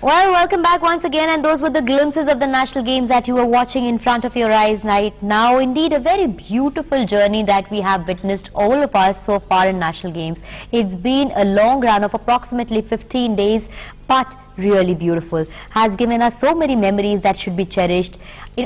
Well, welcome back once again, and those were the glimpses of the national games that you were watching in front of your eyes right now. Indeed, a very beautiful journey that we have witnessed, all of us, so far in national games. It's been a long run of approximately 15 days, but really beautiful, has given us so many memories that should be cherished.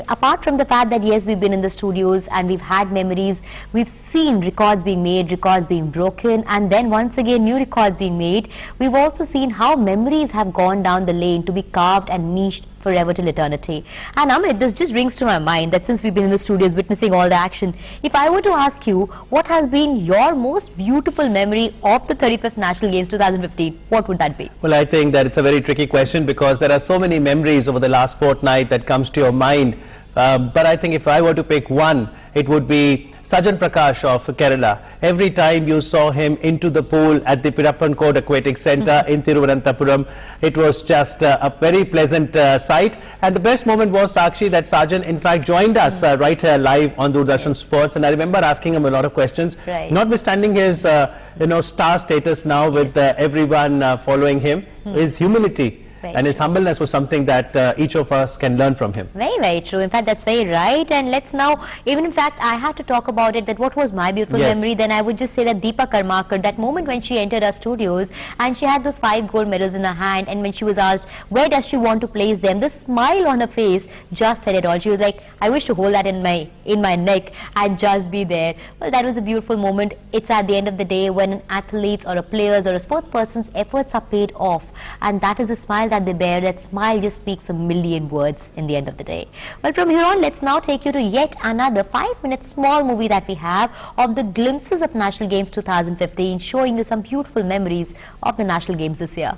Apart from the fact that yes, we've been in the studios and we've had memories, we've seen records being made, records being broken, and then once again new records being made. We've also seen how memories have gone down the lane to be carved and niched forever till eternity. And Amit, this just rings to my mind that since we've been in the studios witnessing all the action, if I were to ask you what has been your most beautiful memory of the 35th National Games 2015, what would that be? Well, I think that it's a very tricky question because there are so many memories over the last fortnight that comes to your mind. But I think if I were to pick one, it would be Sajan Prakash of Kerala. Every time you saw him into the pool at the Pirappankode Aquatic Centre in Thiruvananthapuram, it was just a very pleasant sight. And the best moment was, Sakshi, that Sajan in fact joined us right here live on Doordarshan Sports. And I remember asking him a lot of questions, notwithstanding his star status now with everyone following him, his humility. And his humbleness was something that each of us can learn from him. Very, very true. In fact, that's very right. And let's now, even in fact, I had to talk about it, that what was my beautiful memory, then I would just say that Deepa Karmakar, that moment when she entered our studios and she had those 5 gold medals in her hand, and when she was asked, where does she want to place them, the smile on her face just said it all. She was like, I wish to hold that in my neck and just be there. Well, that was a beautiful moment. It's at the end of the day when an athlete's or a player's or a sports person's efforts are paid off. And that is a smile that they bear. That smile just speaks a million words in the end of the day. Well, from here on, let's now take you to yet another 5-minute small movie that we have of the glimpses of National Games 2015, showing you some beautiful memories of the National Games this year.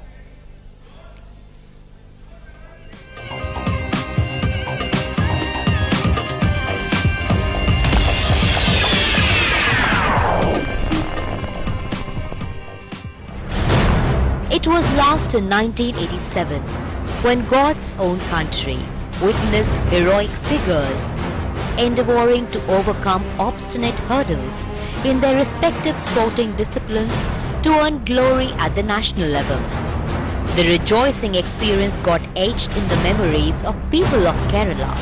It was last in 1987 when God's own country witnessed heroic figures endeavoring to overcome obstinate hurdles in their respective sporting disciplines to earn glory at the national level. The rejoicing experience got etched in the memories of people of Kerala,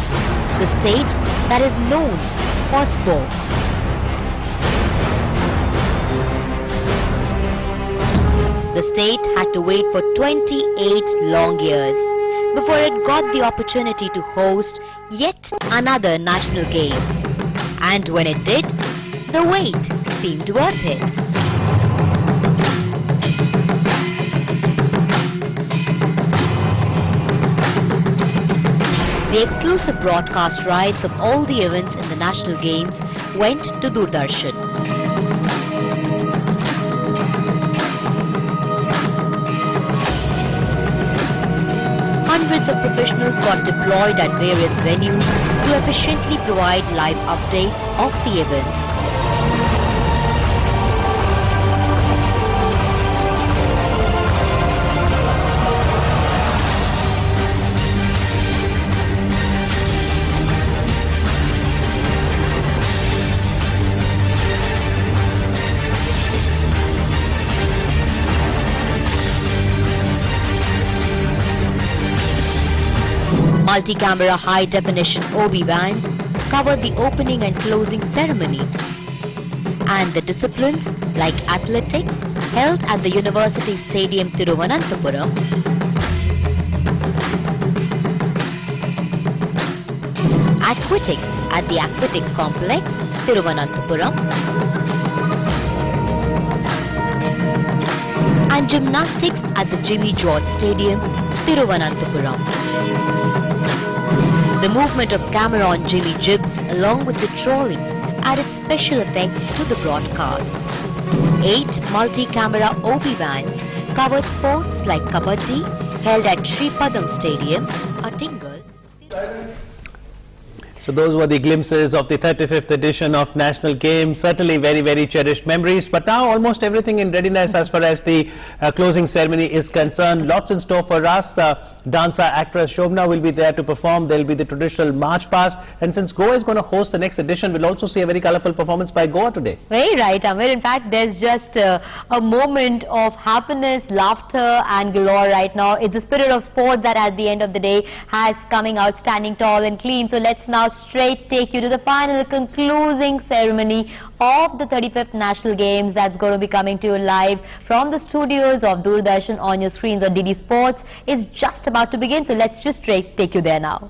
the state that is known for sports. The state had to wait for 28 long years before it got the opportunity to host yet another national games. And when it did, the wait seemed worth it. The exclusive broadcast rights of all the events in the national games went to Doordarshan. Hundreds of professionals got deployed at various venues to efficiently provide live updates of the events. Multi-camera high-definition OB band covered the opening and closing ceremony, and the disciplines like athletics held at the University Stadium Thiruvananthapuram, aquatics at the Aquatics Complex Thiruvananthapuram, and gymnastics at the Jimmy George Stadium Thiruvananthapuram. The movement of camera on Jimmy Jibs along with the trolling added special effects to the broadcast. 8 multi-camera OB bands covered sports like Kabaddi held at Sri Padam Stadium, Attingal. So those were the glimpses of the 35th edition of National Games. Certainly very, very cherished memories. But now almost everything in readiness as far as the closing ceremony is concerned. Lots in store for us. Dancer, actress Shobna will be there to perform. There will be the traditional march past. And since Goa is going to host the next edition, we'll also see a very colourful performance by Goa today. Very right, Amir. In fact, there's just a moment of happiness, laughter and galore right now. It's the spirit of sports that at the end of the day has coming out standing tall and clean. So let's now straight take you to the final concluding ceremony of the 35th National Games that's going to be coming to you live from the studios of Doordarshan on your screens on DD Sports. It's just about to begin, so let's just straight take you there now.